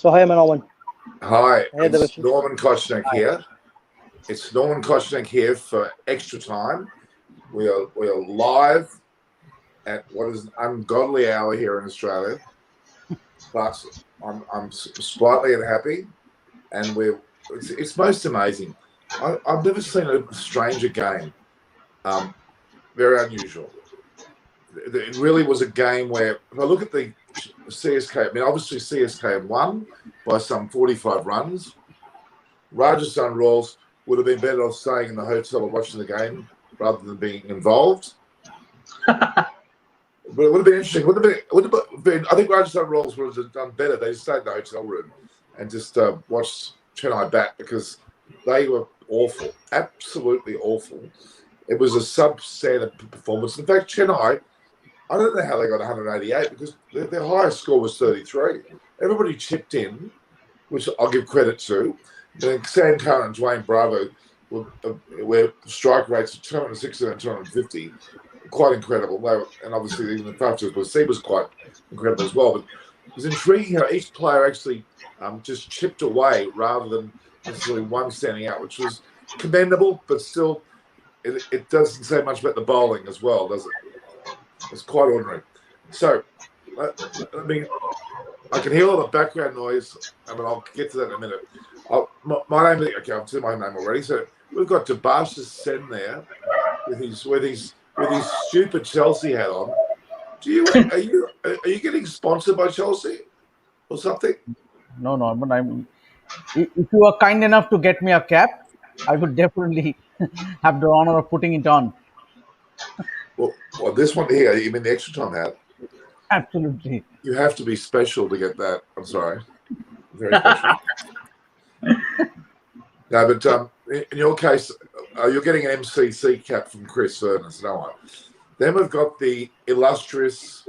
So hi, Norman. Hi, Hey, it's Devashish. Norman Kochnik Hi. here. It's Norman Kochnik here for Extra Time. We are live at what is an ungodly hour here in Australia, but I'm slightly unhappy, and it's most amazing. I've never seen a stranger game. Very unusual. It really was a game where, if I look at the CSK, I mean, obviously CSK won by some 45 runs. Rajasthan Royals would have been better off staying in the hotel and watching the game rather than being involved. But it would have been interesting. I think Rajasthan Royals would have done better. They stayed in the hotel room and just watched Chennai bat because they were awful, absolutely awful. It was a substandard performance. In fact, Chennai, I don't know how they got 188 because their highest score was 33. Everybody chipped in, which I'll give credit to. And Sam Curran and Dwayne Bravo were strike rates of 260 and 250. Quite incredible. And obviously, even the Fastest was quite incredible as well. But it was intriguing how each player actually just chipped away rather than necessarily one standing out, which was commendable, but still, it doesn't say much about the bowling as well, does it? It's quite ordinary. So, I mean, I can hear all the background noise. I mean, I'll get to that in a minute. My name, okay, I've said my name already. So we've got Jadeja Sen there with his stupid Chelsea hat on. Are you getting sponsored by Chelsea or something? No, Norman. If you are kind enough to get me a cap, I would definitely have the honor of putting it on. Well, this one here, you mean the Extra Time hat? Absolutely. You have to be special to get that. I'm sorry. Very special. No, but in your case, you're getting an MCC cap from Chris Ernest. No one. Then we've got the illustrious,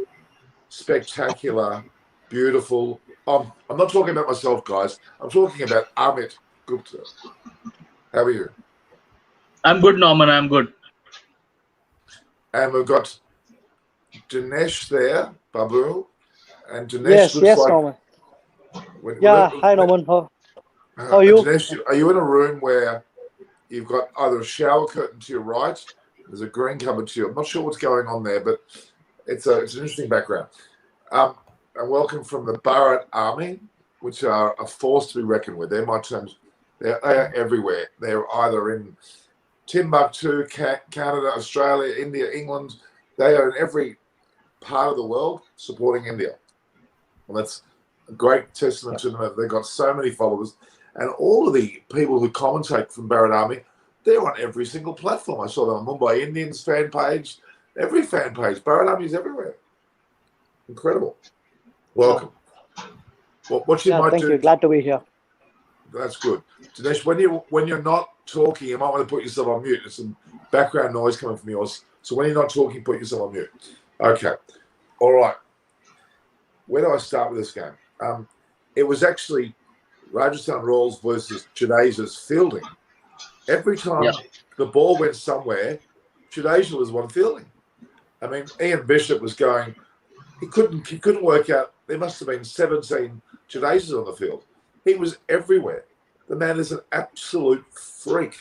spectacular, beautiful. I'm not talking about myself, guys. I'm talking about Amit Gupta. How are you? I'm good, Norman. I'm good. And we've got Dinesh there, Babu. And Dinesh Yes, Norman. Hi, Norman. How are you? Dinesh, are you in a room where you've got either a shower curtain to your right, there's a green cupboard to you? I'm not sure what's going on there, but it's an interesting background. And welcome from the Bharat Army, which are a force to be reckoned with. They're my terms. They are everywhere. They're either in Timbuktu, Canada, Australia, India, England. They are in every part of the world supporting India. Well, that's a great testament to them. They've got so many followers. And all of the people who commentate from Bharat Army, they're on every single platform. I saw them on Mumbai Indians fan page, every fan page. Bharat Army is everywhere. Incredible. Welcome. What you might thank do? you. Glad to be here. That's good. Dinesh, when you're not talking, you might want to put yourself on mute. There's some background noise coming from yours. So when you're not talking, put yourself on mute. Okay. All right. Where do I start with this game? It was actually Rajasthan Royals versus Jadeja's fielding. Every time the ball went somewhere, Jadeja was one fielding. I mean, Ian Bishop was going. He couldn't work out. There must have been 17 Jadejas on the field. He was everywhere. The man is an absolute freak.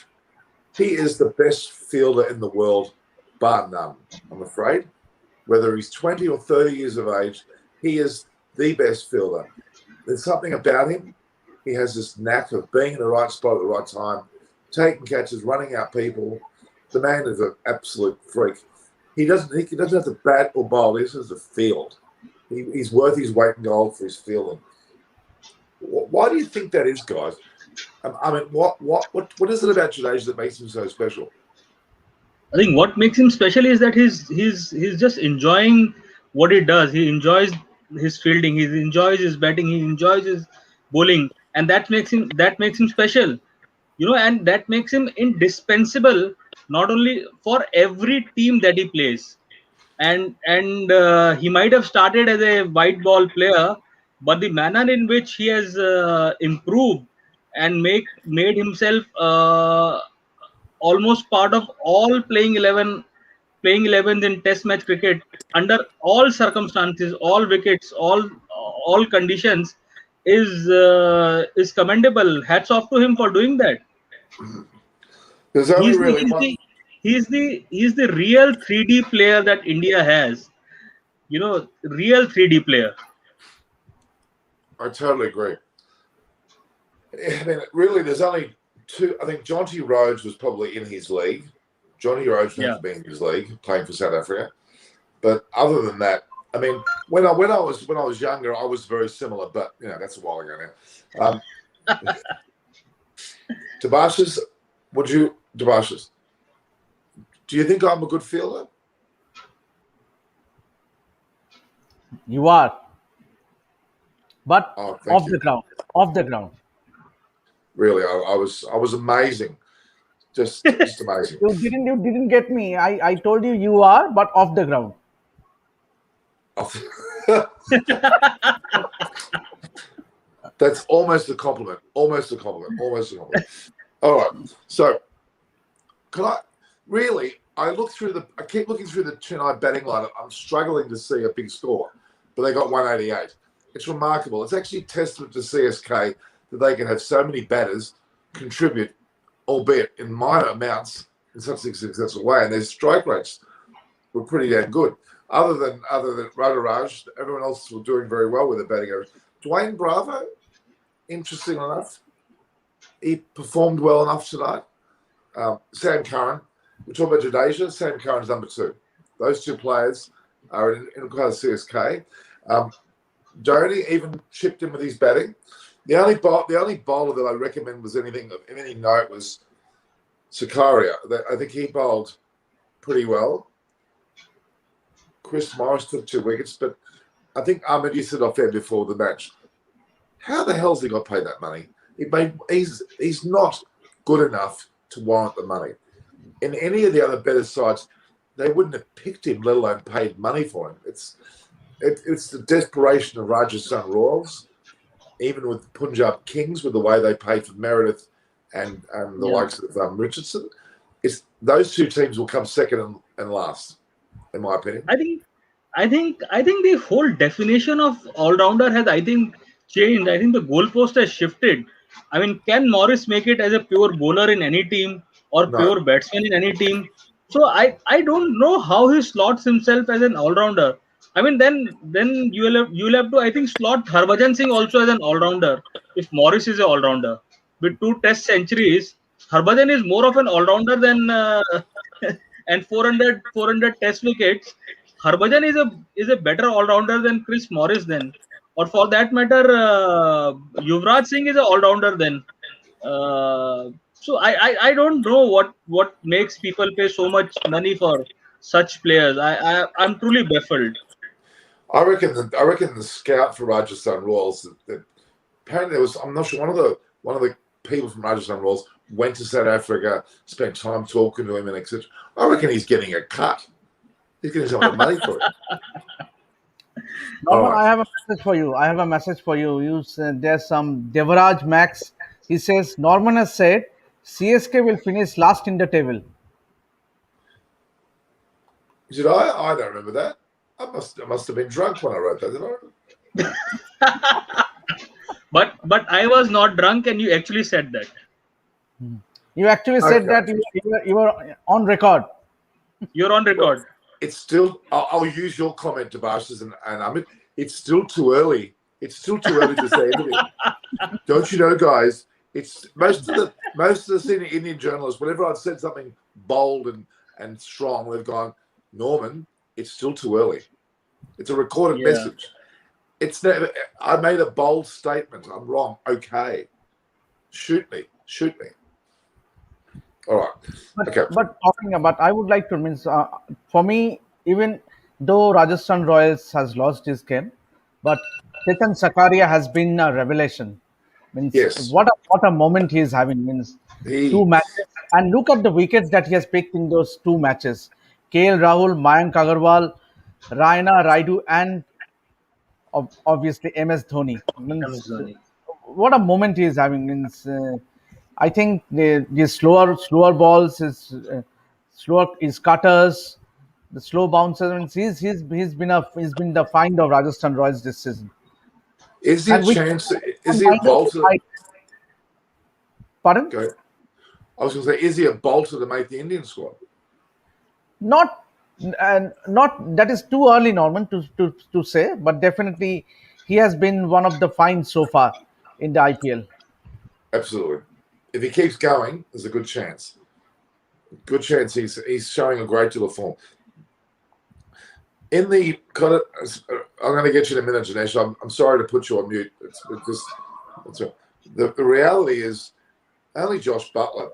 He is the best fielder in the world, bar none, I'm afraid. Whether he's 20 or 30 years of age, he is the best fielder. There's something about him. He has this knack of being in the right spot at the right time, taking catches, running out people. The man is an absolute freak. He doesn't have to bat or bowl. He just has to field. He's worth his weight in gold for his fielding. Why do you think that is, guys? I mean, what is it about Jadeja that makes him so special? I think what makes him special is that he's just enjoying what he does. He enjoys his fielding. He enjoys his batting. He enjoys his bowling, and that makes him special. And that makes him indispensable not only for every team that he plays. And he might have started as a white ball player, but the manner in which he has improved and made himself almost part of all playing 11s in test match cricket under all circumstances, all wickets, all conditions, is commendable. Hats off to him for doing that. There's only He's the really he's one. the he's the real 3D player that India has. Real 3D player. I totally agree. I mean, really, there's only two. I think Jonty Rhodes was probably in his league. Johnny Rhodes would have Yeah. to be in his league playing for South Africa. But other than that, I mean, when I was younger, I was very similar. But that's a while ago now. Tabashas, Tabashas? Do you think I'm a good fielder? You are, but Oh, thank you. Off the ground. Really, I was amazing. Just amazing. You didn't get me. I told you you are, but off the ground. That's almost a compliment. Almost a compliment. Almost a compliment. All right. So, can I really? I keep looking through the Chennai batting lineup. I'm struggling to see a big score, but they got 188. It's remarkable. It's actually testament to CSK that they can have so many batters contribute, albeit in minor amounts, in such a successful way, and their strike rates were pretty damn good. Other than Radharaj, everyone else was doing very well with their batting average. Dwayne Bravo, interesting enough, he performed well enough tonight. Sam Curran, we're talking about Jadeja. Sam Curran's number 2. Those two players are in class CSK. Doherty even chipped in with his batting. The only bowler that I recommend was anything of any note was Sakaria. I think he bowled pretty well. Chris Morris took 2 wickets, but I think Ahmed, you said off there before the match. How the hell's he got paid that money? He's not good enough to warrant the money. In any of the other better sides, they wouldn't have picked him, let alone paid money for him. It's the desperation of Rajasthan Royals, even with the Punjab Kings, with the way they paid for Meredith and the likes of Richardson. Those two teams will come second and last, in my opinion. I think the whole definition of all-rounder has changed. I think the goalpost has shifted. I mean, can Morris make it as a pure bowler in any team or No. pure batsman in any team? So I don't know how he slots himself as an all-rounder. I mean, then you'll have to, I think, slot Harbhajan Singh also as an all-rounder if Morris is an all-rounder. With 2 Test centuries, Harbhajan is more of an all-rounder than and 400 Test wickets. Harbhajan is a better all-rounder than Chris Morris then, or for that matter, Yuvraj Singh is an all-rounder then. So I don't know what makes people pay so much money for such players. I'm truly baffled. I reckon the scout for Rajasthan Royals that apparently there was, I'm not sure, one of the people from Rajasthan Royals went to South Africa, spent time talking to him and etc. I reckon he's getting a cut. He's getting some of the money for it. Norman, I have a message for you. You said there's some Devaraj Max. He says Norman has said CSK will finish last in the table. Did I? I don't remember that. I must have been drunk when I wrote that, didn't I? But I was not drunk, and you actually said that. You actually said that you were on record. You're on record. Well, it's still. I'll use your comment, Tabashas, and Amit. It's still too early. It's still too early to say anything. Don't you know, guys? It's most of the senior Indian journalists. Whenever I've said something bold and strong, they've gone, Norman, it's still too early. It's a recorded message. It's never. I made a bold statement. I'm wrong. Okay, shoot me. All right. Okay. But talking about, I would like to for me, even though Rajasthan Royals has lost this game, but Chetan Sakaria has been a revelation. Yes. What a moment he is having. 2 matches, and look at the wickets that he has picked in those 2 matches. KL Rahul, Mayank Agarwal, Raina, Raidu, and obviously MS Dhoni. What a moment he is having. I think the slower balls, his cutters, the slow bouncers. He's been the find of Rajasthan Royals this season. Is there a chance? Is he a bolter? Pardon? Okay. I was going to say, is he a bolter to make the Indian squad? Not that is too early, Norman, to say, but definitely he has been one of the finds so far in the IPL. Absolutely. If he keeps going, there's a good chance. Good chance he's showing a great deal of form. In the kind of, I'm going to get you in a minute, Jadeja. I'm sorry to put you on mute. The reality is only Josh Butler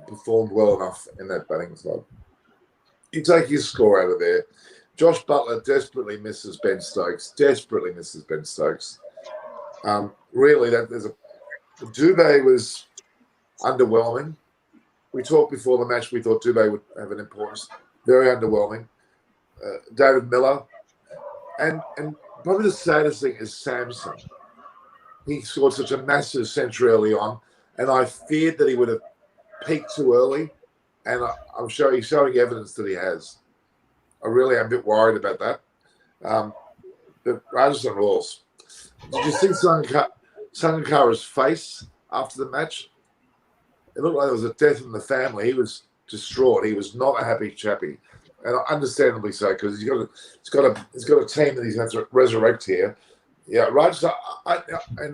performed well enough in that batting side. You take his score out of there. Josh Butler desperately misses Ben Stokes. Really, Dubé was underwhelming. We talked before the match. We thought Dubé would have an importance. Very underwhelming. David Miller, and probably the saddest thing is Samson. He scored such a massive century early on, and I feared that he would have peaked too early. And I'm sure he's showing evidence that he has. I really am a bit worried about that. The Rajasthan Royals. Did you see Sangakkara's face after the match? It looked like there was a death in the family. He was distraught. He was not a happy chappy, and understandably so, because he's got a team that he's going to resurrect here. Yeah, Rajasthan.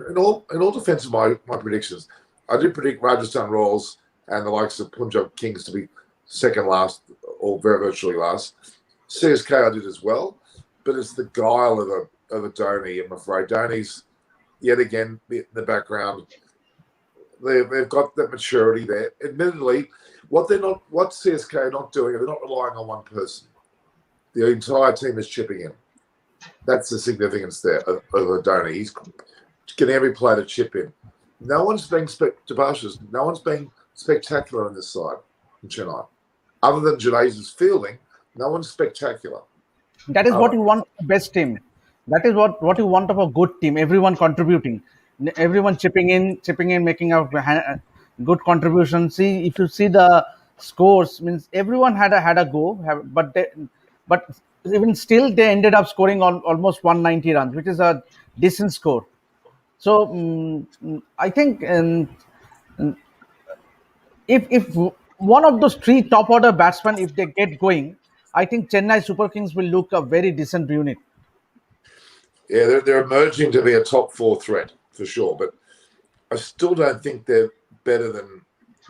In all defence of my predictions, I did predict Rajasthan Royals and the likes of Punjab Kings to be second last or very virtually last. CSK I did as well, but it's the guile of a Dhoni. I'm afraid Dhoni's yet again in the background. They've got that maturity there. Admittedly, what CSK are not doing, they're not relying on one person. The entire team is chipping in. That's the significance there of Dhoni. He's getting every player to chip in. No one's being spectacular on this side in Chennai. Other than Jadeja's fielding, no one's spectacular. That is what you want the best team. That is what you want of a good team. Everyone contributing, everyone chipping in, making a good contribution. See, if you see the scores, means everyone had a go, but even still they ended up scoring on almost 190 runs, which is a decent score. So I think if one of those three top order batsmen, if they get going, I think Chennai Super Kings will look a very decent unit. Yeah, they're emerging to be a top four threat for sure, but I still don't think they're better than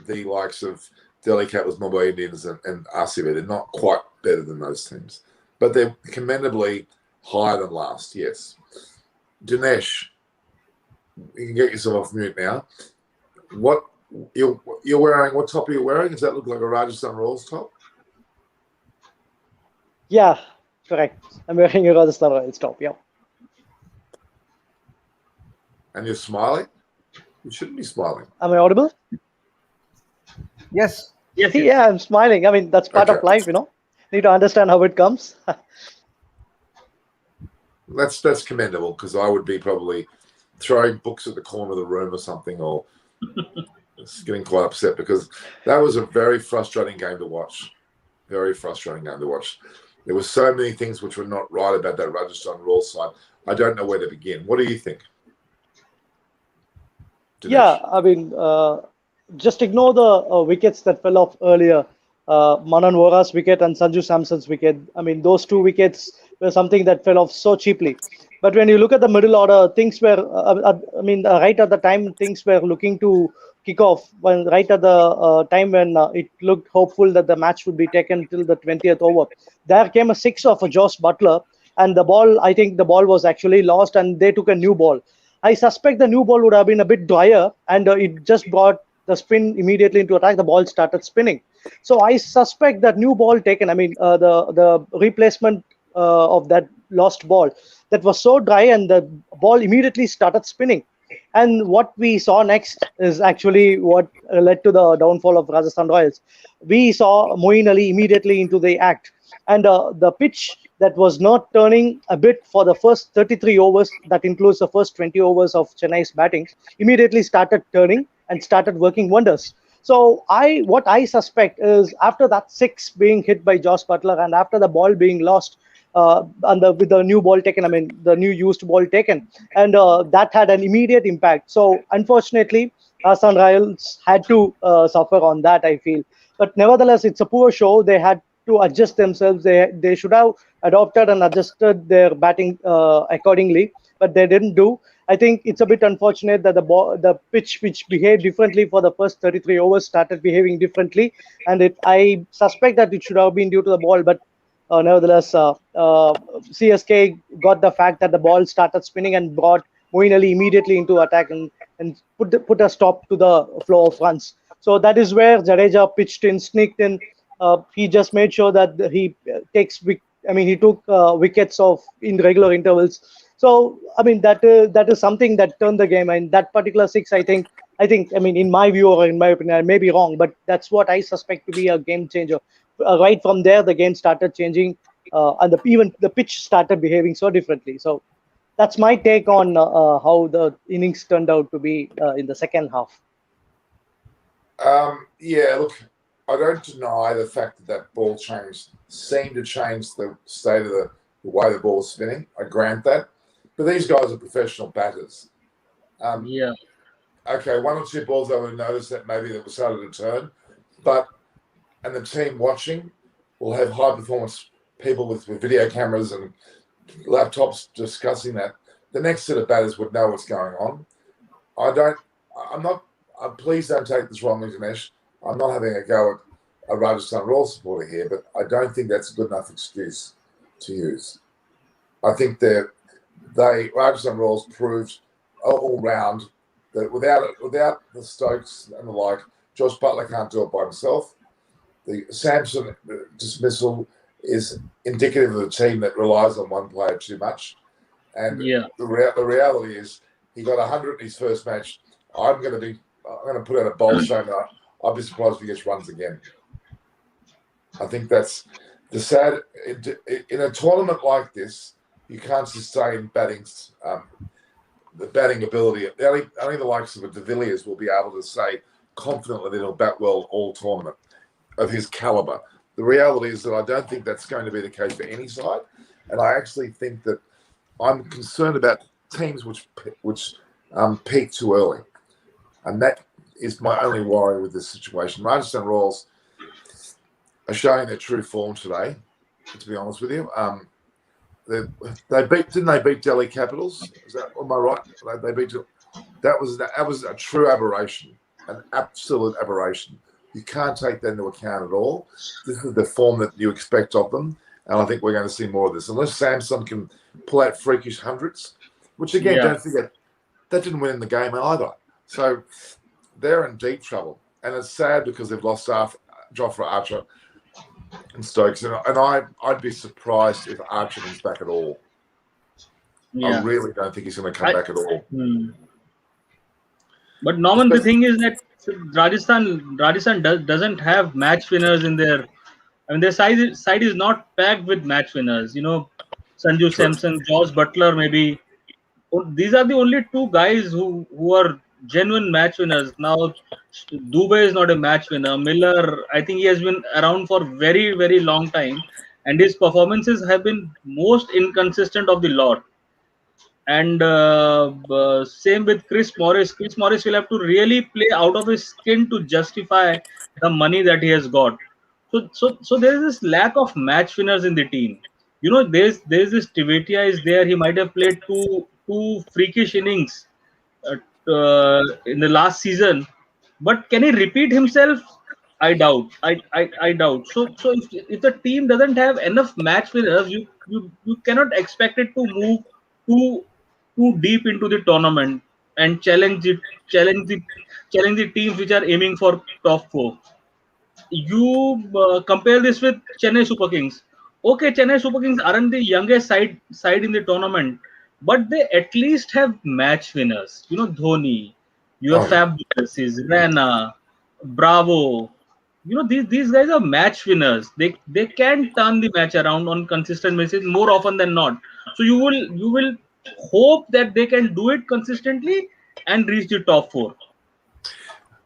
the likes of Delhi Capitals, Mumbai Indians, and RCB. They're not quite better than those teams, but they're commendably higher than last. Yes, Dinesh, you can get yourself off mute now. What you're wearing? What top are you wearing? Does that look like a Rajasthan Royals top? Yeah, correct. I'm wearing a Rajasthan Royals top. Yeah. And you're smiling? You shouldn't be smiling. Am I audible? Yes. Yes. Yeah, I'm smiling. I mean, that's part of life, Need to understand how it comes. That's commendable, because I would be probably throwing books at the corner of the room or something, or getting quite upset, because that was a very frustrating game to watch. Very frustrating game to watch. There were so many things which were not right about that Rajasthan Royals side. I don't know where to begin. What do you think? Dinesh? Yeah, I mean, just ignore the wickets that fell off earlier. Manan Vora's wicket and Sanju Samson's wicket. I mean, those two wickets were something that fell off so cheaply. But when you look at the middle order, things were, right at the time, things were looking to kick off. Right at the time when it looked hopeful that the match would be taken till the 20th over. There came a six of a Josh Butler, and I think the ball was actually lost, and they took a new ball. I suspect the new ball would have been a bit drier, and it just brought the spin immediately into attack. The ball started spinning. So I suspect that new ball taken, the replacement of that lost ball, that was so dry, and the ball immediately started spinning. And what we saw next is actually what led to the downfall of Rajasthan Royals. We saw Moeen Ali immediately into the act. And the pitch that was not turning a bit for the first 33 overs, that includes the first 20 overs of Chennai's batting, immediately started turning and started working wonders. So what I suspect is, after that six being hit by Josh Butler and after the ball being lost, and with the new ball taken, I mean the new used ball taken, and that had an immediate impact. So unfortunately, Rajasthan Royals had to suffer on that, I feel. But nevertheless, it's a poor show. They had to adjust themselves. They should have adopted and adjusted their batting accordingly, but they didn't do. I think it's a bit unfortunate that the pitch, which behaved differently for the first 33 overs, started behaving differently, and I suspect that it should have been due to the ball, but nevertheless, CSK got the fact that the ball started spinning and brought Moeen Ali immediately into attack and put a stop to the flow of runs. So that is where Jadeja pitched in, sneaked in. He just made sure that he he took wickets of in regular intervals. So I mean that is something that turned the game. And that particular six, I mean, in my view or in my opinion, I may be wrong, but that's what I suspect to be a game changer. Right from there, the game started changing, and even the pitch started behaving so differently. So that's my take on how the innings turned out to be in the second half. Yeah, look, I don't deny the fact that that ball seemed to change the state of the way the ball was spinning. I grant that. But these guys are professional batters. Yeah. Okay, one or two balls I would have noticed that maybe that was started to turn. And the team watching will have high performance people with video cameras and laptops discussing that. The next set of batters would know what's going on. Please don't take this wrongly, Dinesh. I'm not having a go at a Rajasthan Royals supporter here, but I don't think that's a good enough excuse to use. I think Rajasthan Royals proved all round that without the Stokes and the like, Josh Butler can't do it by himself. The Samson dismissal is indicative of a team that relies on one player too much. And the reality is he got 100 in his first match. I'm going to put out a bold statement. I'd be surprised if he gets runs again. I think that's the sad. In a tournament like this, you can't sustain the batting ability. Only the likes of a De Villiers will be able to say confidently that he'll bat well all tournament of his caliber. The reality is that I don't think that's going to be the case for any side, and I actually think that I'm concerned about teams which peak too early, and that is my only worry with this situation. Rajasthan Royals are showing their true form today. To be honest with you, didn't they beat Delhi Capitals? Am I right? They beat. That was a true aberration, an absolute aberration. You can't take that into account at all. This is the form that you expect of them, and I think we're going to see more of this. Unless Samson can pull out freakish hundreds, which again, don't forget, that didn't win in the game either. So they're in deep trouble, and it's sad because they've lost Jofra Archer and Stokes, and I'd be surprised if Archer comes back at all. I really don't think he's going to come back at all. But Norman, the thing is that Rajasthan doesn't have match winners in their. I mean, their side is not packed with match winners. You know, Sanju Samson, Josh Butler, maybe. These are the only two guys who are genuine match winners. Now, Dubey is not a match winner. Miller, I think he has been around for very, very long time, and his performances have been most inconsistent of the lot. And same with Chris Morris. Chris Morris will have to really play out of his skin to justify the money that he has got. So there is this lack of match winners in the team. You know, there's this Tivetia is there. He might have played two freakish innings in the last season, but can he repeat himself? I doubt. I doubt. So if the team doesn't have enough match winners, you cannot expect it to move too too deep into the tournament and challenge the teams which are aiming for top four. You compare this with Chennai Super Kings. Okay, Chennai Super Kings aren't the youngest side in the tournament, but they at least have match winners. You know, Dhoni, you have Fab du Plessis, Rana, Bravo. You know, these guys are match winners. They can turn the match around on consistent basis more often than not. So you will hope that they can do it consistently and reach the top four.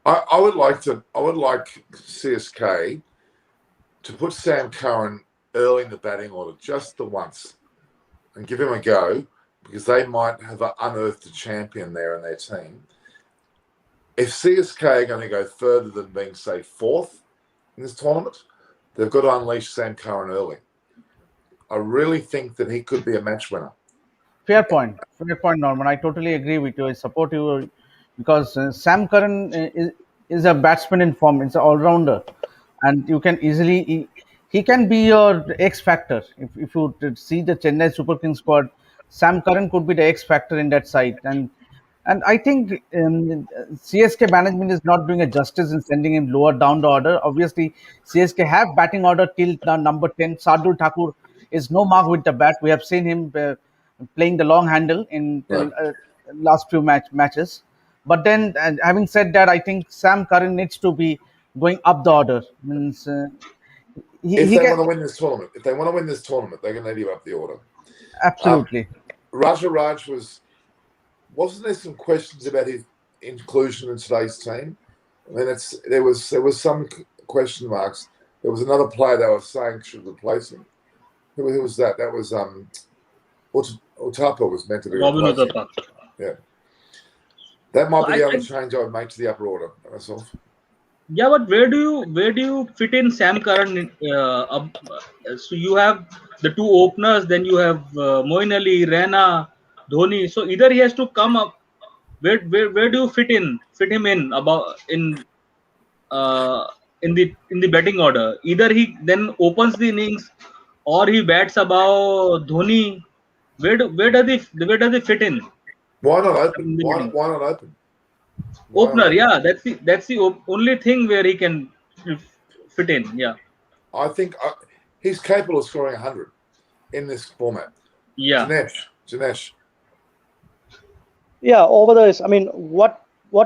I would like CSK to put Sam Curran early in the batting order just the once and give him a go because they might have unearthed a champion there in their team. If CSK are going to go further than being, say, fourth in this tournament, they've got to unleash Sam Curran early. I really think that he could be a match winner. Fair point. Fair point, Norman. I totally agree with you. I support you because Sam Curran is a batsman in form. It's an all-rounder, and you can easily he can be your X factor. If you see the Chennai Super Kings squad, Sam Curran could be the X factor in that side, and I think CSK management is not doing a justice in sending him lower down the order. Obviously, CSK have batting order till the number 10. Sardul Thakur is no mark with the bat. We have seen him playing the long handle in the Right. last few matches. But then, having said that, I think Sam Curran needs to be going up the order. Means If he they can want to win this tournament, they're going to need to up the order. absolutely. Raja Raj wasn't there some questions about his inclusion in today's team? I mean, there was some question marks. There was another player they were saying should replace him. Who was that? That was Utapa was meant to be Robin replaced. Uthappa. Yeah, that might So be the only change I would make to the upper order myself. yeah, but where do you fit in Sam Curran? So you have the two openers, then you have Moeen Ali, Raina, Dhoni. So either he has to come up. Where do you fit him in uh, in the batting order? Either he then opens the innings, or he bats above Dhoni. Where does he fit in? Why not open? In the batting? Why not open? Why not Opener, open? yeah, that's the only thing where he can fit in. Yeah, I think he's capable of scoring 100 in this format. yeah. Janesh. Yeah, over the years, I mean, what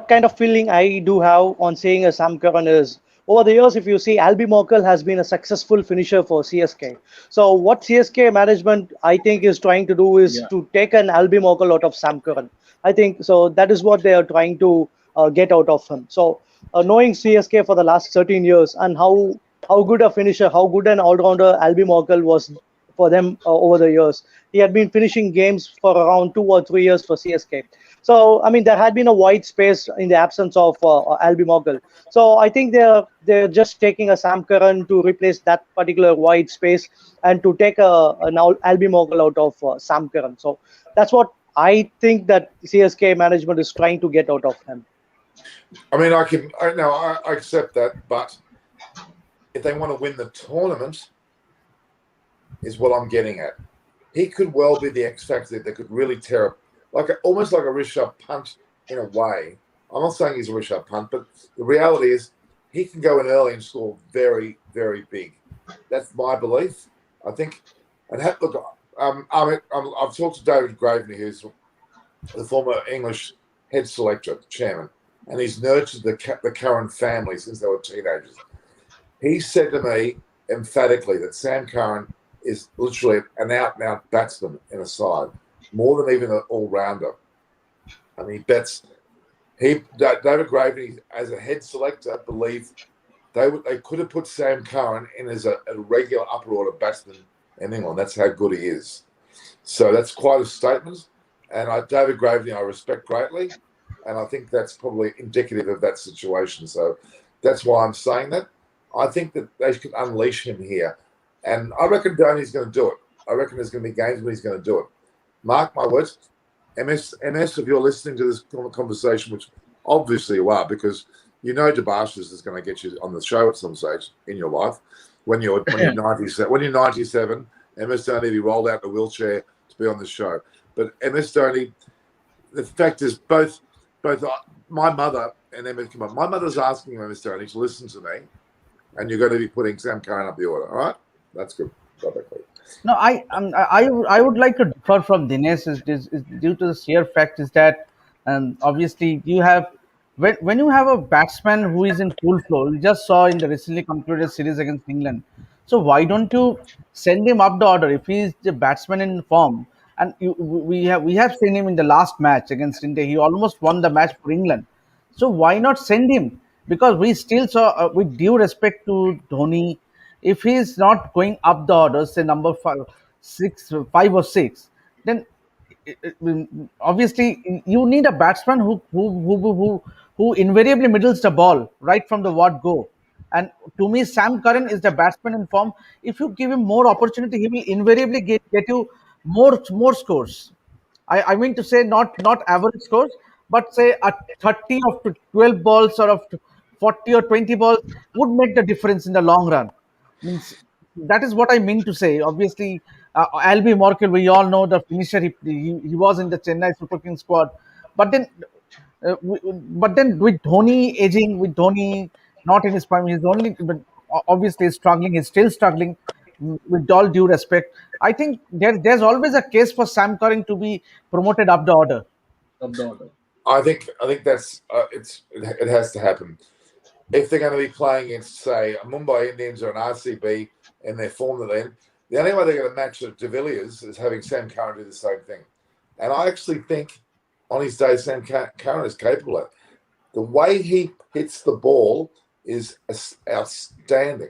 kind of feeling I do have on seeing a Sam Curran is over the years, if you see, Albie Morkel has been a successful finisher for CSK. So what CSK management I think is trying to do is Yeah. to take an Albie Morkel out of Sam Curran. I think so. That is what they are trying to get out of him. So knowing CSK for the last 13 years and how good a finisher, how good an all-rounder Albie Morkel was for them over the years. He had been finishing games for around 2 or 3 years for CSK. So I mean, there had been a wide space in the absence of Albie Morkel. So I think they're just taking a Sam Curran to replace that particular wide space and to take an Albie Morkel out of Sam Curran. So that's what I think that CSK management is trying to get out of him. I mean, I accept that, but if they want to win the tournament, is what I'm getting at. He could well be the X factor that could really tear up, almost like a Rishabh Pant in a way. I'm not saying he's a Rishabh Pant, but the reality is he can go in early and score very, very big. That's my belief. I think. And look, I've talked to David Graveney, who's the former English head selector, chairman, and he's nurtured the Curran family since they were teenagers. He said to me emphatically that Sam Curran is literally an out-and-out batsman in a side, more than even an all-rounder. I mean, David Graveney, as a head selector, believed they could have put Sam Curran in as a regular upper-order batsman in England. That's how good he is. So that's quite a statement. And David Graveney I respect greatly, and I think that's probably indicative of that situation. So that's why I'm saying that. I think that they could unleash him here. And I reckon Dhoni's going to do it. I reckon there's going to be games when he's going to do it. Mark my words. MS, if you're listening to this conversation, which obviously you are, because you know DeBarshis is going to get you on the show at some stage in your life. When you're 97, MS Dhoni will be rolled out in a wheelchair to be on the show. But MS Dhoni, the fact is, both my mother and MS, come on, my mother's asking MS Dhoni to listen to me, and you're going to be putting Sam Curran up the order. All right, that's good. No, I would like to differ from Dinesh is due to the sheer fact is that obviously you have when you have a batsman who is in full flow, you just saw in the recently concluded series against England. So why don't you send him up the order if he is the batsman in form? And we have seen him in the last match against India. He almost won the match for England. So why not send him? Because we still saw, with due respect to Dhoni If he is not going up the order, say number five, six, 5 or 6, then obviously you need a batsman who invariably middles the ball right from the word go. And to me, Sam Curran is the batsman in form. If you give him more opportunity, he will invariably get you more scores. I mean to say not average scores, but say a 30 of 12 balls or of 40 or 20 balls would make the difference in the long run. Means that is what I mean to say. Obviously, Albi Morkel, we all know the finisher. He was in the Chennai Super Kings squad, but then but then with Dhoni aging, with Dhoni not in his prime, he's only but obviously he's struggling. He's still struggling. With all due respect, I think there's always a case for Sam Curran to be promoted up the order. of the order. I think that's it has to happen. If they're going to be playing against, say, a Mumbai Indians or an RCB in their form that they're in, the only way they're going to match the De Villiers is having Sam Curran do the same thing. And I actually think on his day, Sam Curran is capable of it. The way he hits the ball is outstanding.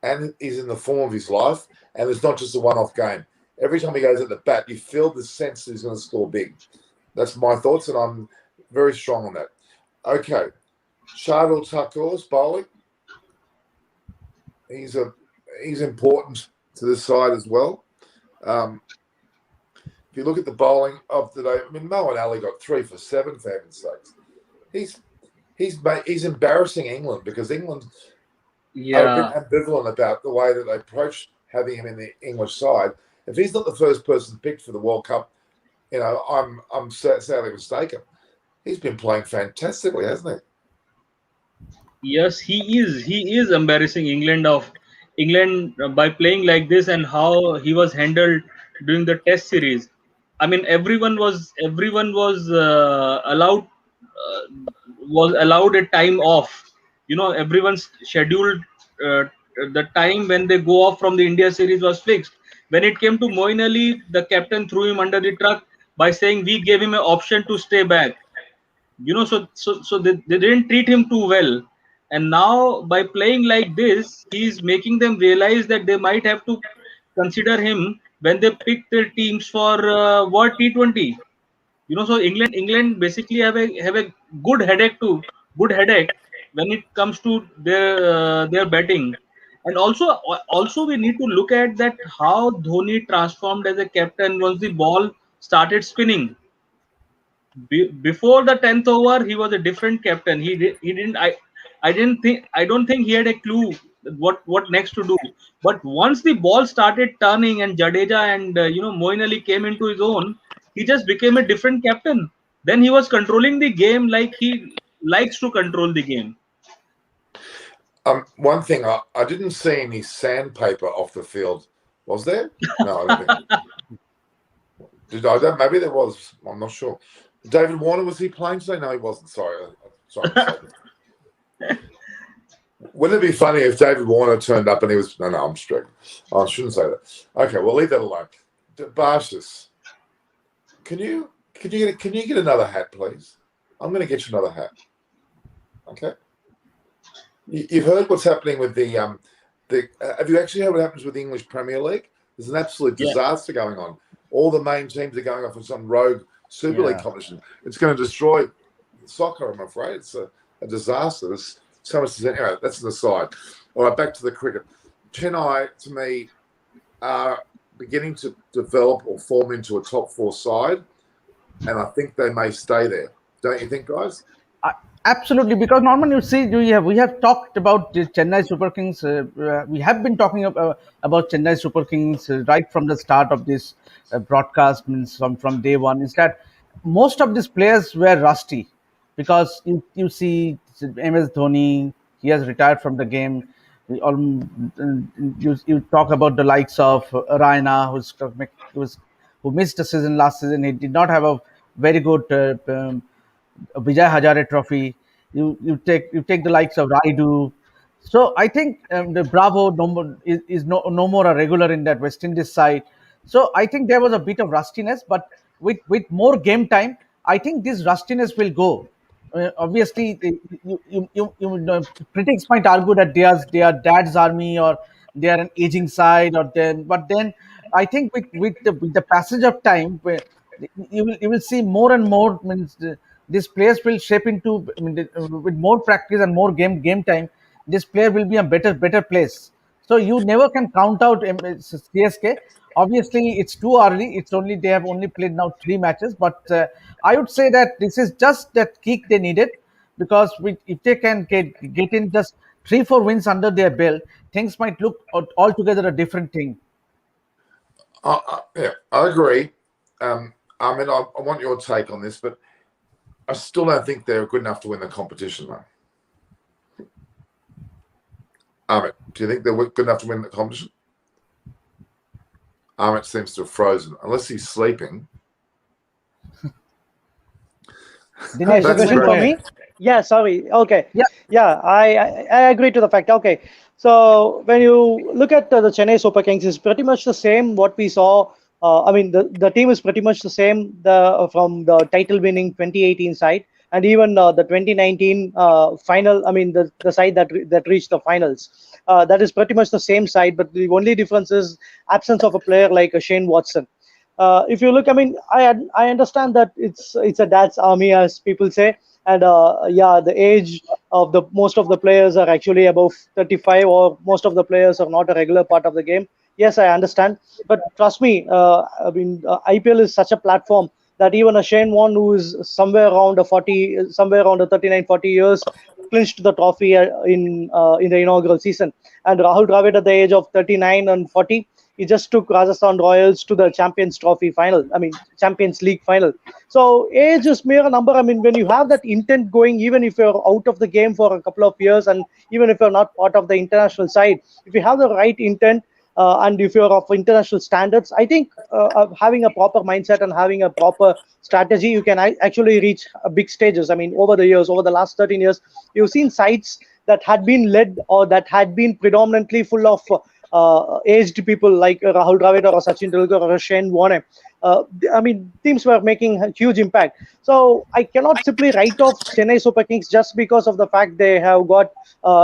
And he's in the form of his life. And it's not just a one-off game. Every time he goes at the bat, you feel the sense that he's going to score big. That's my thoughts, and I'm very strong on that. Okay. Shardul Thakur's bowling. He's important to this side as well. If you look at the bowling of today, I mean, Moeen Ali got 3 for 7, for heaven's sakes. He's embarrassing England because England are a bit ambivalent about the way that they approach having him in the English side. If he's not the first person picked for the World Cup, I'm sadly mistaken. He's been playing fantastically, hasn't he? Yes, he is. He is embarrassing England by playing like this, and how he was handled during the Test series. I mean, everyone was allowed a time off. Everyone's scheduled the time when they go off from the India series was fixed. When it came to Moeen Ali, the captain threw him under the truck by saying we gave him an option to stay back. So they didn't treat him too well, and now by playing like this, he's making them realize that they might have to consider him when they pick their teams for World T20. So England basically have a good headache when it comes to their batting. And also we need to look at that how Dhoni transformed as a captain once the ball started spinning. Before the 10th over, he was a different captain. He didn't I don't think he had a clue what next to do. But once the ball started turning and Jadeja and Moeen Ali came into his own, he just became a different captain. Then he was controlling the game like he likes to control the game. One thing, I didn't see any sandpaper off the field. Was there? No, I don't think. Did I? Maybe there was. I'm not sure. David Warner, was he playing today? No, he wasn't. Sorry. Wouldn't it be funny if David Warner turned up and he was... No, I'm strict. I shouldn't say that. Okay, we'll leave that alone. Barshis, can you get another hat, please? I'm going to get you another hat. Okay. You've heard what's happening with the have you actually heard what happens with the English Premier League? There's an absolute disaster going on. All the main teams are going off on some rogue Super League competition. It's going to destroy soccer, I'm afraid. It's a disaster. There's so much to... Anyway, that's an aside. All right, back to the cricket. Chennai, to me, are beginning to develop or form into a top 4 side, and I think they may stay there. Don't you think, guys? Absolutely, because Norman, you see, we have talked about the Chennai Super Kings. We have been talking about Chennai Super Kings right from the start of this broadcast, means from day one. Is that most of these players were rusty, because you see MS Dhoni, he has retired from the game. You talk about the likes of Raina, who missed the season last season. He did not have a very good Vijay Hazare Trophy. You take the likes of Raidu. So I think the Bravo is no more a regular in that West Indies side. So I think there was a bit of rustiness, but with more game time, I think this rustiness will go. Obviously, critics might argue that they are dad's army, or they are an aging side, but then I think with the passage of time, you will see more and more. Means these players will shape into, with more practice and more game time. This player will be a better place. So you never can count out CSK. Obviously, it's too early. It's only they have only played now 3 matches, but I would say that this is just that kick they needed, because if they can get in just 3-4 wins under their belt, things might look altogether a different thing. Yeah, I agree. I mean, I want your take on this, but I still don't think they're good enough to win the competition, though. Amit, do you think they're good enough to win the competition? Amit seems to have frozen, unless he's sleeping. Dinesh, the question for me? Yeah, sorry. Okay. Yeah, I agree to the fact. Okay. So when you look at the Chennai Super Kings, it's pretty much the same what we saw. I mean, the team is pretty much the same from the title winning 2018 side, and even the 2019 final. I mean, the side that reached the finals. That is pretty much the same side, but the only difference is absence of a player like Shane Watson. If you look, I mean, I understand that it's a dad's army, as people say, and yeah, the age of the most of the players are actually above 35, or most of the players are not a regular part of the game. Yes, I understand, but trust me, I mean, IPL is such a platform that even a Shane Warne, who is somewhere around the 39, 40 years, clinched the trophy in the inaugural season, and Rahul Dravid at the age of 39 and 40, he just took Rajasthan Royals to the Champions Trophy final. I mean, Champions League final. So age is mere number. I mean, when you have that intent going, even if you're out of the game for a couple of years, and even if you're not part of the international side, if you have the right intent, and if you're of international standards, I think having a proper mindset and having a proper strategy, you can actually reach big stages. I mean, over the years, over the last 13 years, you've seen sides that had been led, or that had been predominantly full of aged people like Rahul Dravid or Sachin Tendulkar or Shane Warne. I mean, teams were making a huge impact. So I cannot simply write off Chennai Super Kings just because of the fact they have got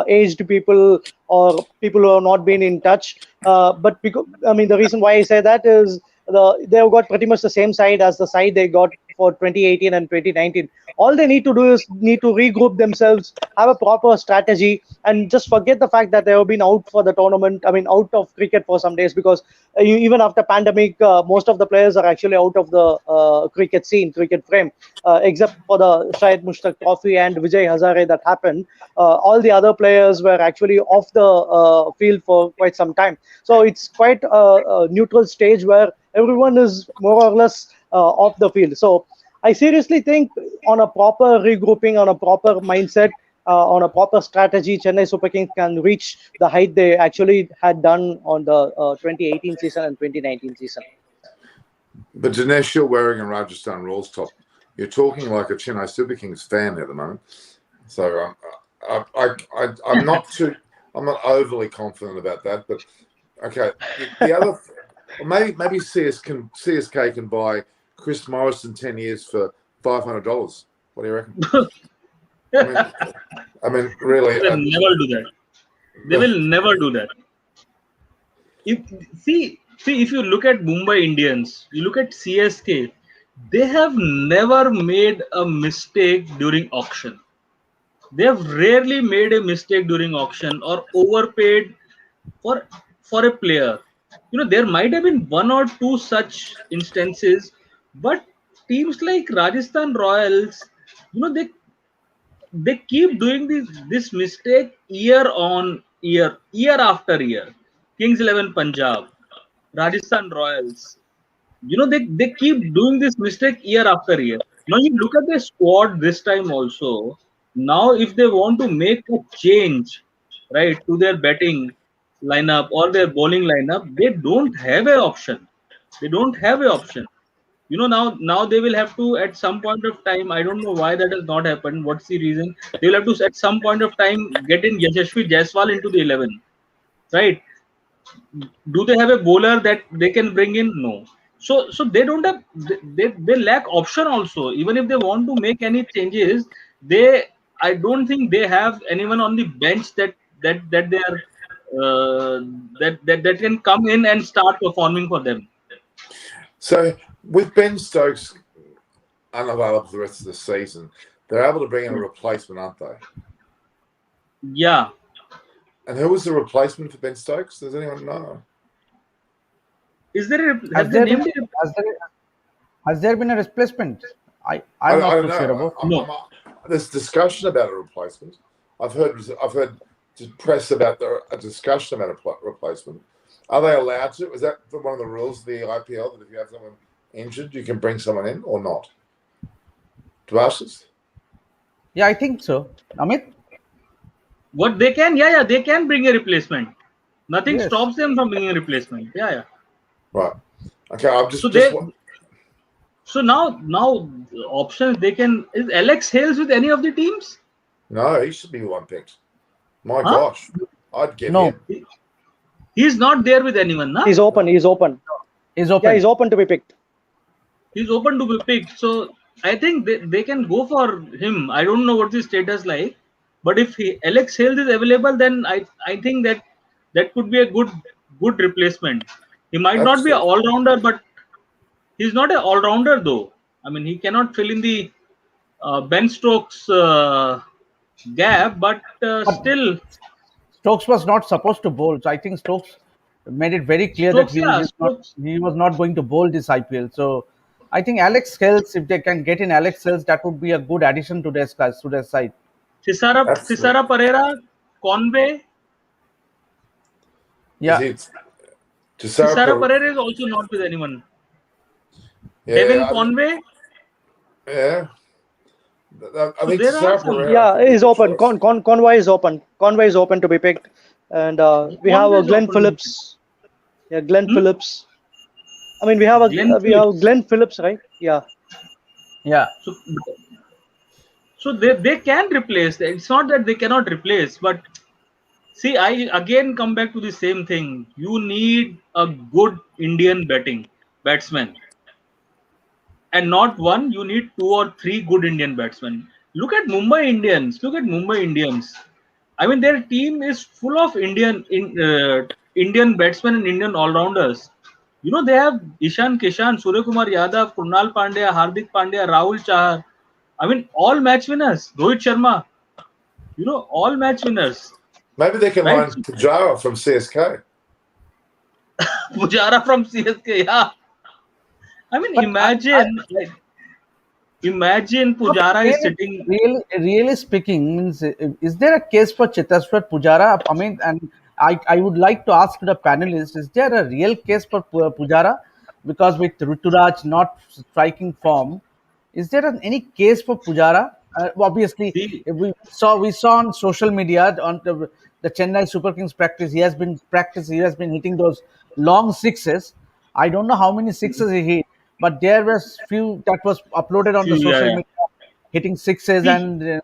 aged people or people who have not been in touch. But because, I mean, the reason why I say that is they've got pretty much the same side as the side they got for 2018 and 2019. All they need to do is need to regroup themselves, have a proper strategy, and just forget the fact that they have been out for the tournament. I mean, out of cricket for some days, because even after pandemic, most of the players are actually out of the cricket scene, cricket frame, except for the Shahid Mushtaq Trophy and Vijay Hazare that happened. All the other players were actually off the field for quite some time. So it's quite a neutral stage where everyone is more or less off the field. So I seriously think on a proper regrouping, on a proper mindset, on a proper strategy, Chennai Super Kings can reach the height they actually had done on the 2018 season and 2019 season. But Dinesh, you're wearing a Rajasthan Royals top. You're talking like a Chennai Super Kings fan at the moment. So I'm not overly confident about that. But okay, the other, maybe CSK can buy Chris Morris in 10 years for $500. What do you reckon? I mean, really. They will never do that. They will never do that. See, if you look at Mumbai Indians, you look at CSK, they have never made a mistake during auction. They have rarely made a mistake during auction or overpaid for a player. There might have been one or two such instances, but teams like Rajasthan Royals, they keep doing this mistake year on year, year after year. Kings 11 Punjab, Rajasthan Royals, they keep doing this mistake year after year. Now you look at the squad this time also. Now if they want to make a change, right, to their batting lineup or their bowling lineup, they don't have an option. They don't have an option. Now they will have to, at some point of time, I don't know why that has not happened, what's the reason, they will have to at some point of time get in Yashasvi Jaiswal into the 11, right? Do they have a bowler that they can bring in? No. So they don't have, they lack option also. Even if they want to make any changes, I don't think they have anyone on the bench that they are that can come in and start performing for them. So with Ben Stokes unavailable for the rest of the season, they're able to bring in a replacement, aren't they? Yeah. And who was the replacement for Ben Stokes? Does anyone know? Is there Has there been a replacement? I'm not don't so sure know. about. There's discussion about a replacement. I've heard press about a discussion about a replacement. Are they allowed to? Is that one of the rules of the IPL that if you have someone injured, you can bring someone in or not? Dvasis? Yeah, I think so. Amit? What they can, they can bring a replacement. Nothing Yes. stops them from bringing a replacement. Yeah. Right. Okay. I'm just. So now options they can. Is Alex Hales with any of the teams? No, he should be one picked. My gosh, I'd get him. He's not there with anyone, no? He's open. He's open. Yeah, he's open to be picked. He's open to be picked. So I think they can go for him. I don't know what the status like, but if Alex Hales is available, then I think that could be a good replacement. He might not be an all-rounder, but he's not an all-rounder though. I mean, he cannot fill in the Ben Stokes gap, but still. Stokes was not supposed to bowl. So I think Stokes made it very clear that he was not going to bowl this IPL. So I think Alex Hales, if they can get in Alex Hales, that would be a good addition to their side. Thisara Pereira, Conway. Yeah. Thisara Pereira is also not with anyone. Yeah, Devin Conway. Yeah. I think he's open. Conway is open. Conway is open to be picked, and we have Glenn Phillips. Yeah, Glenn Phillips. I mean, we have Glenn Phillips, right? Yeah. Yeah. So they can replace. It's not that they cannot replace, but see, I again come back to the same thing. You need a good Indian batsman. And not one, you need 2 or 3 good Indian batsmen. Look at Mumbai Indians. I mean, their team is full of Indian batsmen and Indian all-rounders. You know, they have Ishan Kishan, Surya Kumar Yadav, Krunal Pandya, Hardik Pandya, Rahul Chahar. I mean, all match winners. Rohit Sharma. You know, all match winners. Maybe they can learn Pujara from CSK. Pujara from CSK, yeah. I mean, imagine Pujara is sitting. Really speaking, means is there a case for Cheteshwar Pujara? I mean, and I would like to ask the panelists: is there a real case for Pujara? Because with Ruturaj not striking form, is there any case for Pujara? Obviously, we saw on social media on the Chennai Super Kings practice. He has been hitting those long sixes. I don't know how many sixes he hit, but there was few that was uploaded on the social media, hitting sixes, and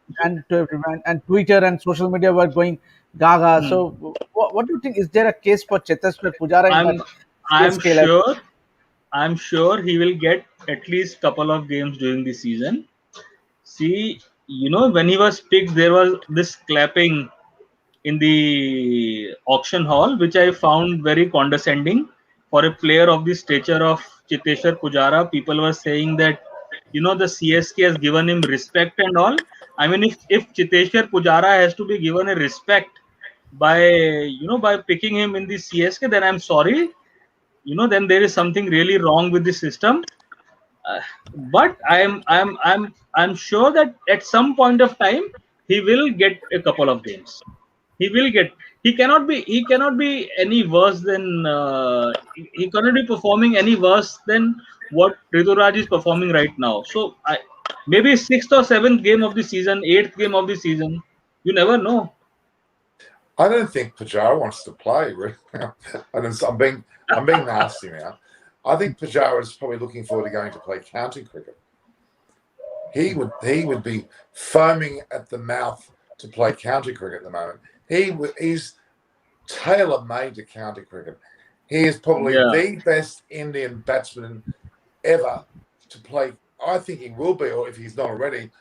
Twitter and social media were going gaga. So, what do you think? Is there a case for Cheteshwar Pujara? I'm sure he will get at least couple of games during the season. See, you know, when he was picked, there was this clapping in the auction hall, which I found very condescending for a player of the stature of Cheteshwar Pujara. People were saying that, you know, the CSK has given him respect and all. I mean, if Cheteshwar Pujara has to be given a respect by picking him in the CSK, then I'm sorry. You know, then there is something really wrong with the system. But I'm sure that at some point of time he will get a couple of games. He cannot be any worse than he cannot be performing any worse than what Rituraj is performing right now. So maybe 6th or 7th game of the season, 8th game of the season, you never know. I don't think Pujara wants to play. I'm being nasty now. I think Pujara is probably looking forward to going to play county cricket. He would be foaming at the mouth to play county cricket at the moment. He's tailor-made to county cricket. He is probably the best Indian batsman ever to play. I think he will be, or if he's not already,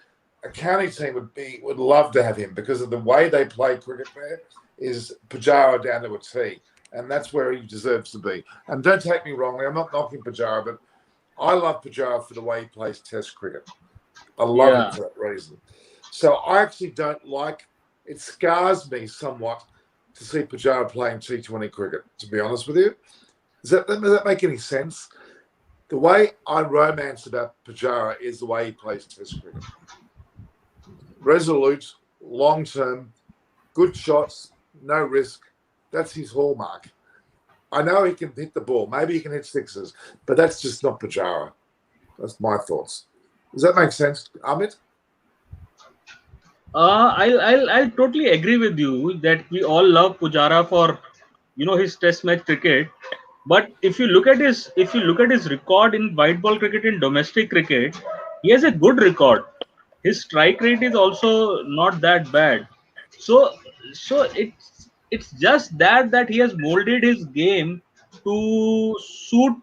a county team would love to have him because of the way they play cricket there is Pujara down to a T, and that's where he deserves to be. And don't take me wrongly, I'm not knocking Pujara, but I love Pujara for the way he plays Test cricket. I love him for that reason. So I actually don't like it. Scars me somewhat to see Pujara playing T20 cricket, to be honest with you. Does that make any sense? The way I romance about Pujara is the way he plays Test cricket. Resolute, long-term, good shots, no risk. That's his hallmark. I know he can hit the ball. Maybe he can hit sixes, but that's just not Pujara. That's my thoughts. Does that make sense, Amit? I'll totally agree with you that we all love Pujara for his Test match cricket. But if you look at his record in white ball cricket and domestic cricket, he has a good record. His strike rate is also not that bad. So it's just that he has molded his game to suit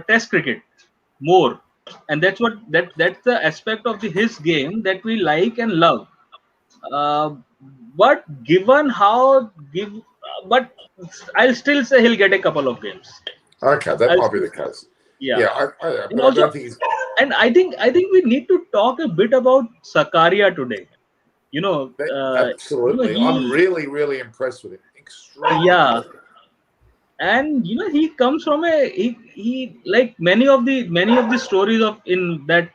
Test cricket more, and that's the aspect of his game that we like and love. Uh, but given how give, but I'll still say he'll get a couple of games. Okay, that I'll might be still the case. Yeah. Yeah, And but I also, don't think he's. and I think we need to talk a bit about Sakaria today. You know, Absolutely. I'm really, really impressed with him. Extremely yeah, impressed. and he comes from he like many of the stories of in that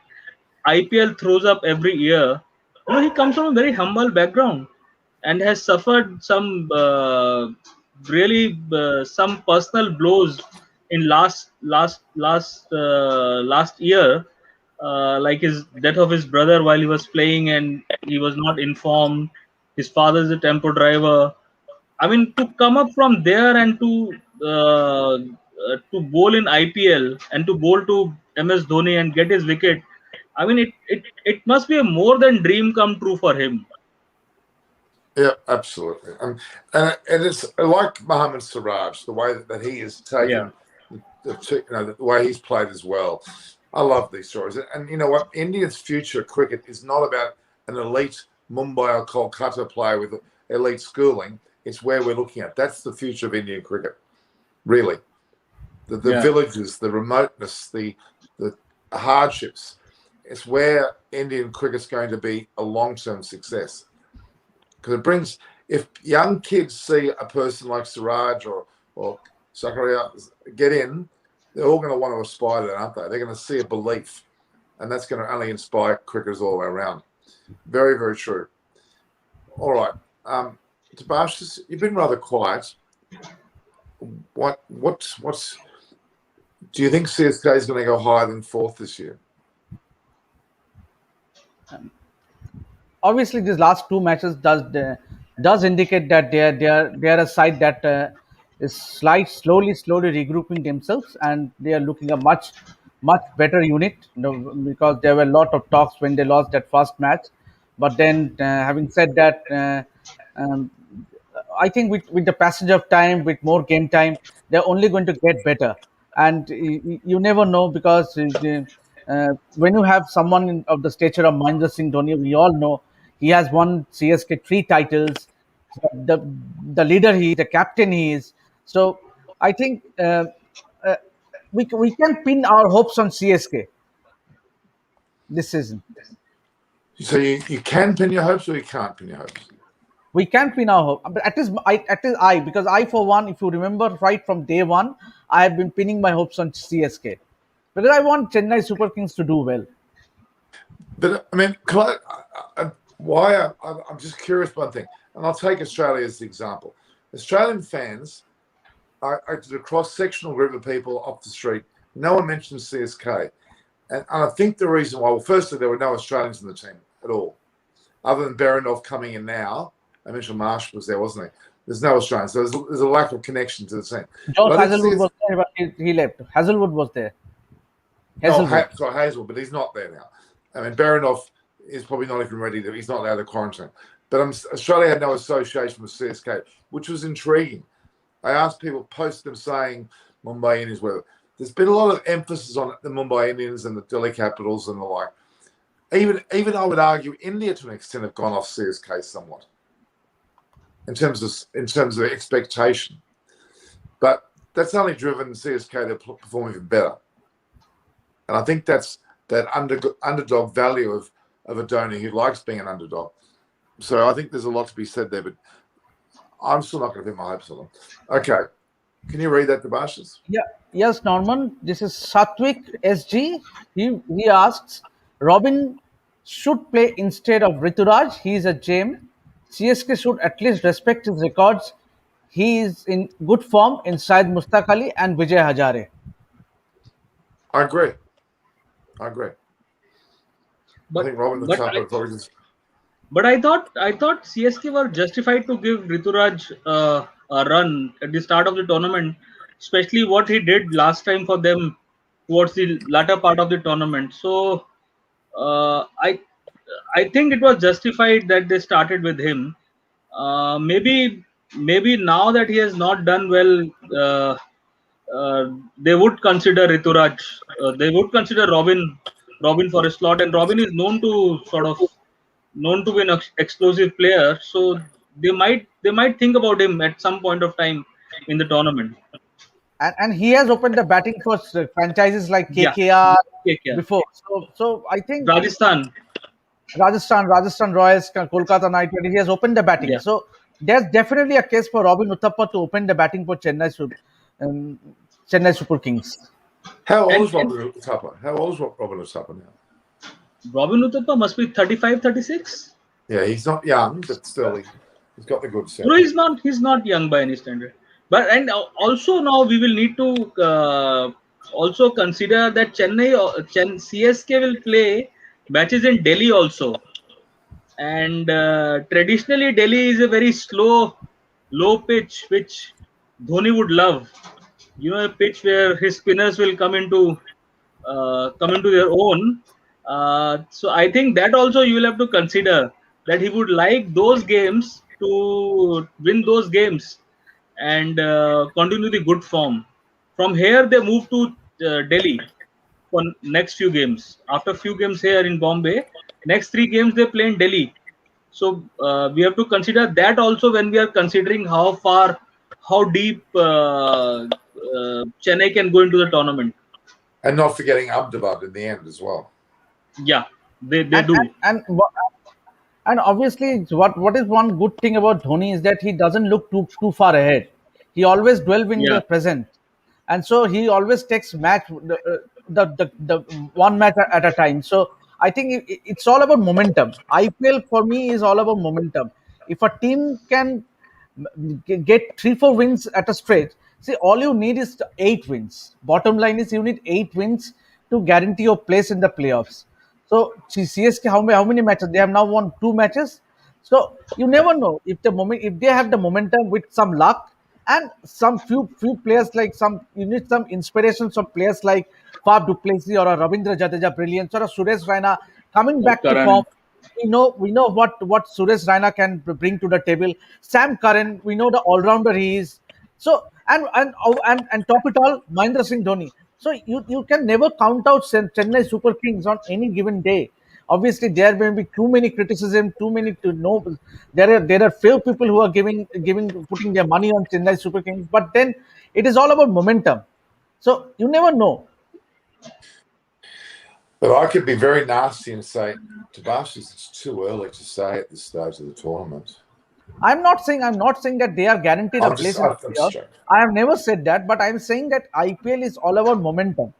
IPL throws up every year. He comes from a very humble background and has suffered some really some personal blows in last year, like his death of his brother while he was playing and he was not informed. His father is a tempo driver. I mean, to come up from there and to bowl in IPL and to bowl to MS Dhoni and get his wicket, I mean, it must be a more than dream come true for him. Yeah, absolutely. And it's like Mohammad Siraj, the way that he has taken the way he's played as well. I love these stories. And you know what? India's future cricket is not about an elite Mumbai or Kolkata player with elite schooling. It's where we're looking at. That's the future of Indian cricket, really. The villages, the remoteness, the hardships. It's where Indian cricket's going to be a long-term success. Because it brings, if young kids see a person like Siraj or Zakaria get in, they're all going to want to aspire to that, aren't they? They're going to see a belief, and that's going to only inspire cricketers all the way around. Very, very true. All right. Tobash, you've been rather quiet. What's do you think CSK is going to go higher than fourth this year? Obviously, these last two matches does indicate that they're a side that is slowly regrouping themselves, and they are looking a much better unit. Because there were a lot of talks when they lost that first match, but then having said that, um, I think with the passage of time, with more game time, they're only going to get better. And you never know, because when you have someone of the stature of Mahendra Singh Dhoni, we all know he has won CSK three titles. The the leader he is, the captain he is. So I think uh, we can pin our hopes on CSK this season. So you can pin your hopes or you can't pin your hopes? We can't win our hope. But because I, for one, if you remember right from day one, I have been pinning my hopes on CSK because I want Chennai Super Kings to do well. But I mean, I'm just curious one thing, and I'll take Australia as the example. Australian fans are a cross-sectional group of people off the street. No one mentions CSK. And I think the reason why, well, firstly, there were no Australians in the team at all, other than Behrendorff coming in now. I mentioned Marsh was there, wasn't he? There's no Australians. So there's a lack of connection to the team. Josh Hazlewood was there, but he left. Hazlewood was there. Hazel, but he's not there now. I mean, Behrendorff is probably not even ready. He's not out of quarantine. But Australia had no association with CSK, which was intriguing. I asked people, post them saying Mumbai Indians were. There's been a lot of emphasis on the Mumbai Indians and the Delhi Capitals and the like. even I would argue India to an extent have gone off CSK somewhat in terms of expectation, but that's only driven CSK to perform even better, and I think that's that underdog value of a Dhoni who likes being an underdog. So I think there's a lot to be said there, but I'm still not going to put my hopes on them. Okay. Can you read that, Debashis? Yeah, yes, Norman. This is Satwik SG. He asks, Robin should play instead of Rituraj. He is a gem. CSK should at least respect his records. He is in good form inside Mustaq Ali and Vijay Hazare. I agree. I think Robin the but Chopper probably just. But I thought CSK were justified to give Rituraj a run at the start of the tournament, especially what he did last time for them towards the latter part of the tournament. So I think it was justified that they started with him. Maybe now that he has not done well, they would consider Rituraj. They would consider Robin for a slot, and Robin is known to be an explosive player. So they might think about him at some point of time in the tournament. And he has opened the batting for franchises like Yeah, KKR KKR, before. So I think Rajasthan. Rajasthan Royals, Kolkata Knight Riders, he has opened the batting. Yeah, So there's definitely a case for Robin Uthappa to open the batting for Chennai Super Kings. How old and, is Robin Uthappa? How old is Robin Uthappa now? Robin Uthappa must be 35, 36. Yeah, he's not young, but still, he's got the good sense. No, he's not young by any standard. But and also now we will need to also consider that CSK will play matches in Delhi also, and traditionally Delhi is a very slow, low pitch which Dhoni would love. A pitch where his spinners will come into their own. So I think that also you will have to consider that he would like those games to win those games and continue the good form. From here they move to Delhi for next few games. After few games here in Bombay, next 3 games they play in Delhi. So we have to consider that also when we are considering how deep Chennai can go into the tournament. And not forgetting Ahmedabad in the end as well. Yeah, they do. And obviously, what is one good thing about Dhoni is that he doesn't look too far ahead. He always dwells in Yeah, the present, and so he always takes the one match at a time. So I think it's all about momentum. IPL for me is all about momentum. If a team can get 3-4 wins at a stretch, see, all you need is 8 wins. Bottom line is you need 8 wins to guarantee your place in the playoffs. So CSK, how many matches they have now won? 2 matches. So you never know if they have the momentum with some luck and some few players like you need some inspirations of players like Fab du Plessis or a Ravindra Jadeja brilliance or a Suresh Raina coming or back to form. Karan. We know what Suresh Raina can bring to the table. Sam Curran, we know the all rounder he is. So and top it all, Mahendra Singh Dhoni. So you can never count out Chennai Super Kings on any given day. Obviously, there may be too many criticism, too many to know. There are few people who are putting their money on Chennai Super Kings, but then it is all about momentum. So you never know. But I could be very nasty and say, Tabashis, it's too early to say at this stage of the tournament. I'm not saying that they are guaranteed a place in the playoffs. I have never said that, but I'm saying that IPL is all about momentum.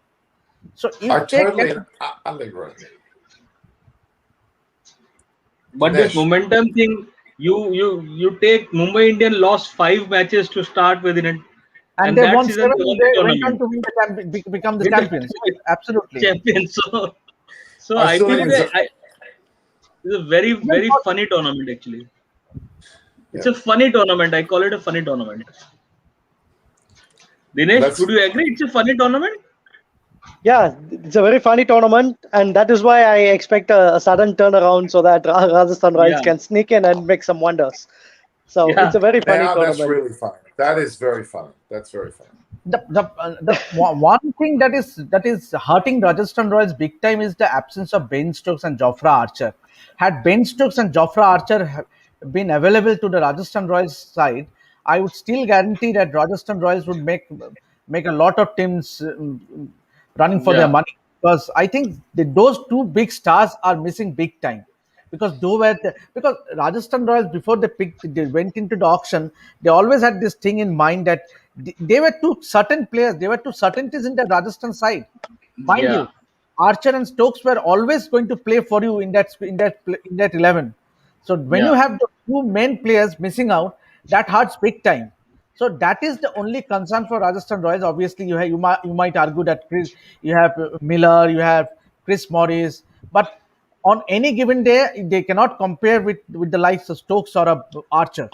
So if I they totally get, agree. But this momentum thing, you take Mumbai Indian lost 5 matches to start with in it, and and they that won season 7, they won they the went on tournament, to become the win the champions. Absolutely. champion. So I still think it's a very very funny tournament actually. It's a funny tournament. I call it a funny tournament. Dinesh, would you agree? It's a funny tournament. Yeah, it's a very funny tournament, and that is why I expect a sudden turnaround so that Rajasthan Royals Yeah, can sneak in and make some wonders. So yeah. it's a very funny Now that's tournament. really funny. That is very funny. That's very funny. One thing that is hurting Rajasthan Royals big time is the absence of Ben Stokes and Jofra Archer. Had Ben Stokes and Jofra Archer been available to the Rajasthan Royals side, I would still guarantee that Rajasthan Royals would make a lot of teams running for their Yeah, money, because I think those two big stars are missing big time. Because Rajasthan Royals, before they went into the auction, they always had this thing in mind that they were two certain players, they were two certainties in the Rajasthan side. Mind yeah, you, Archer and Stokes were always going to play for you in that 11. So when you yeah. have the two main players missing out, that hurts big time. So that is the only concern for Rajasthan Royals. Obviously, you might argue that you have Miller, you have Chris Morris, but on any given day they cannot compare with the likes of Stokes or Archer.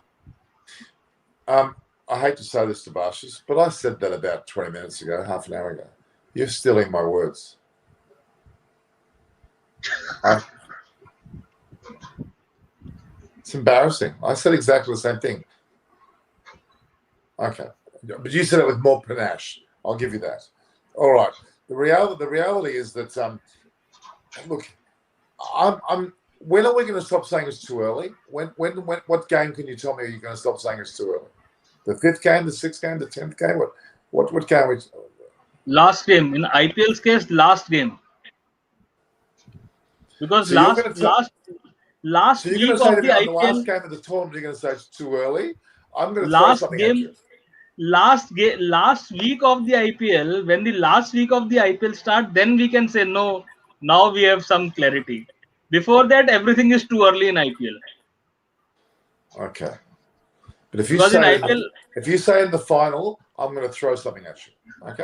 I hate to say this to Barshas, but I said that about 20 minutes ago, half an hour ago. You're stealing my words. It's embarrassing. I said exactly the same thing. Okay, but you said it with more panache. I'll give you that. All right. The reality is that look, I'm. When are we going to stop saying it's too early? When what game can you tell me you're going to stop saying it's too early? The 5th game, the 6th game, the 10th game? What game? Last game in IPL's case, last game, because So you're going to last so you're going week to say of to the me on the last IPL, game of the tournament, you're going to say it's too early? I'm going to throw last something at game, you. last week of the IPL, when the last week of the IPL start, then we can say no. Now we have some clarity. Before that, everything is too early in IPL. Okay. But if you Because in say IPL, in the final, I'm going to throw something at you. Okay.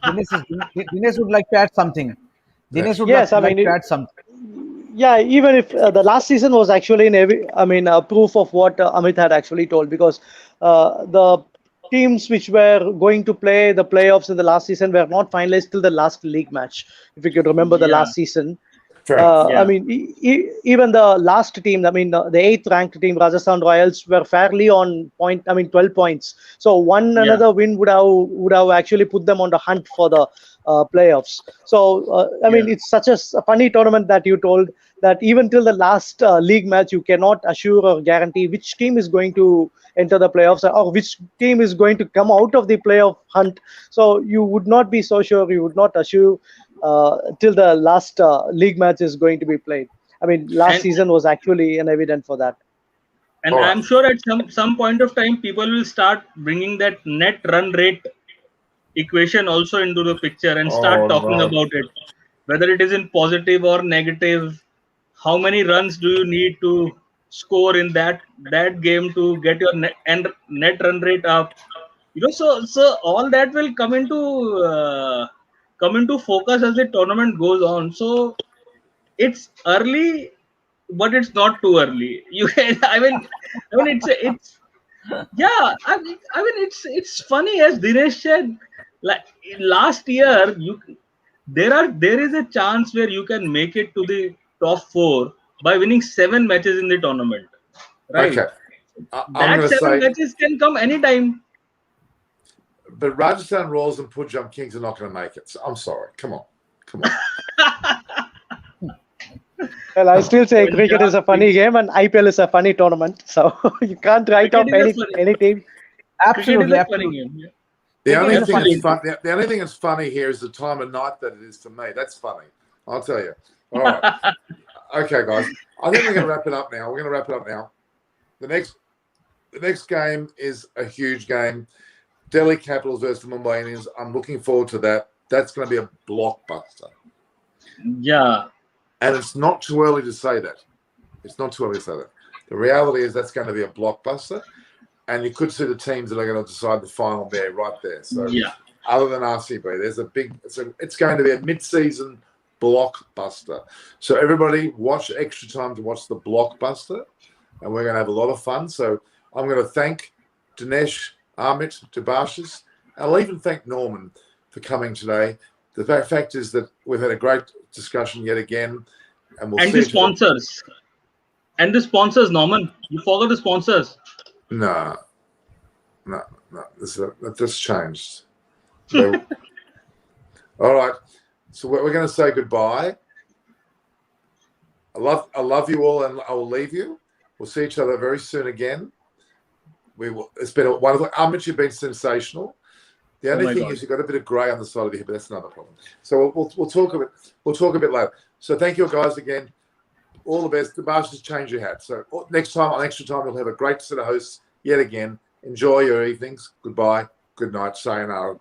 Dinesh would like to add something. Dinesh Yes. would Yes, I like mean, to add something. yeah, even if the last season was actually proof of what Amit had actually told, because the teams which were going to play the playoffs in the last season were not finalized till the last league match. If you could remember the yeah, last season, Fair enough. I yeah, mean, even the last team, the eighth ranked team, Rajasthan Royals, were fairly on point. 12 points. So one yeah, another win would have actually put them on the hunt for the playoffs. So yeah. it's such a funny tournament that you told that even till the last league match, you cannot assure or guarantee which team is going to enter the playoffs or which team is going to come out of the playoff hunt. So you would not be so sure. You would not assure till the last league match is going to be played. I mean, last And season was actually an evidence for that. and All right. I'm sure at some point of time, people will start bringing that net run rate equation also into the picture and start Oh talking no. about it, whether it is in positive or negative. How many runs do you need to score in that game to get your net run rate up? So all that will come into focus as the tournament goes on. So it's early, but it's not too early. It's yeah. I mean, it's funny, as Dinesh said. Like last year, there is a chance where you can make it to the top four by winning 7 matches in the tournament, right? Okay. I'm That going to seven say, matches can come anytime. but Rajasthan Royals and Punjab Kings are not going to make it. So I'm sorry. Come on. Well, I still say cricket is Punjab a funny game and IPL is a funny tournament. So you can't write Cricket off is a funny. any team. Cricket is Absolutely, a funny absolutely. game. Yeah. The Cricket only is a thing funny that's game. fun. The only thing that's funny here is the time of night that it is for me. That's funny. I'll tell you. All right. Okay, guys. I think we're going to wrap it up now. The next game is a huge game. Delhi Capitals versus the Mumbai Indians. I'm looking forward to that. That's going to be a blockbuster. Yeah. And it's not too early to say that. The reality is that's going to be a blockbuster. And you could see the teams that are going to decide the final there, right there. So, Yeah. other than RCB, there's it's going to be a mid-season blockbuster. So everybody watch Extra Time to watch the blockbuster, and we're going to have a lot of fun. So I'm going to thank Dinesh, Amit, Debashis. I'll even thank Norman for coming today. The fact is that we've had a great discussion yet again, and we'll And see the each other. sponsors. And the sponsors, Norman. You forgot the sponsors. No. That's changed. All right. So we're going to say goodbye. I love you all, and I will leave you. We'll see each other very soon again. It's been a wonderful. Amit, you've been sensational. The only thing is you've got a bit of grey on the side of your head, but that's another problem. So we'll talk a bit. We'll talk a bit later. So thank you guys again. All the best. The Masters change your hat. So next time on Extra Time, we'll have a great set of hosts yet again. Enjoy your evenings. Goodbye. Good night. Sayonara.